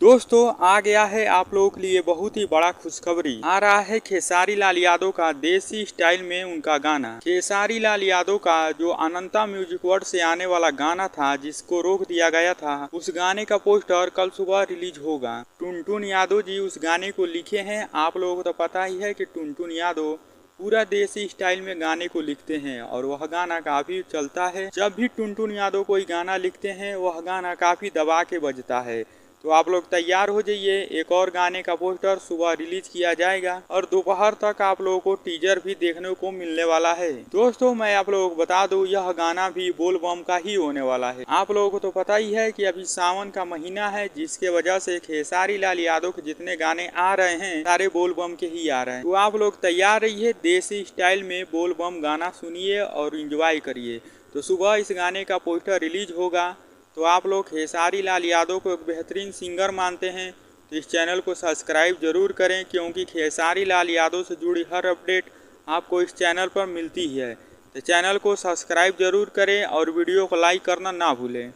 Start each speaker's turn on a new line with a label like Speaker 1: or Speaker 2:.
Speaker 1: दोस्तों आ गया है आप लोगों के लिए बहुत ही बड़ा खुशखबरी। आ रहा है खेसारी लाल यादव का देसी स्टाइल में उनका गाना। खेसारी लाल यादव का जो अनंता म्यूजिक वर्ल्ड से आने वाला गाना था जिसको रोक दिया गया था, उस गाने का पोस्टर कल सुबह रिलीज होगा। टुनटुन यादव जी उस गाने को लिखे हैं। आप लोगों को तो पता ही है कि टुनटुन यादव पूरा देसी स्टाइल में गाने को लिखते हैं और वह गाना काफी चलता है। जब भी टुनटुन यादव कोई गाना लिखते हैं वह गाना काफी दबा के बजता है। तो आप लोग तैयार हो जाइए, एक और गाने का पोस्टर सुबह रिलीज किया जाएगा और दोपहर तक आप लोगों को टीजर भी देखने को मिलने वाला है। दोस्तों मैं आप लोगों को बता दूं, यह गाना भी बोल बम का ही होने वाला है। आप लोगों को तो पता ही है कि अभी सावन का महीना है, जिसके वजह से खेसारी लाल यादव के जितने गाने आ रहे हैं सारे बोल बम के ही आ रहे हैं। तो आप लोग तैयार रहिए, देसी स्टाइल में बोल बम गाना सुनिए और इंजॉय करिए। तो सुबह इस गाने का पोस्टर रिलीज होगा। तो आप लोग खेसारी लाल यादव को एक बेहतरीन सिंगर मानते हैं तो इस चैनल को सब्सक्राइब जरूर करें, क्योंकि खेसारी लाल यादव से जुड़ी हर अपडेट आपको इस चैनल पर मिलती ही है। तो चैनल को सब्सक्राइब जरूर करें और वीडियो को लाइक करना ना भूलें।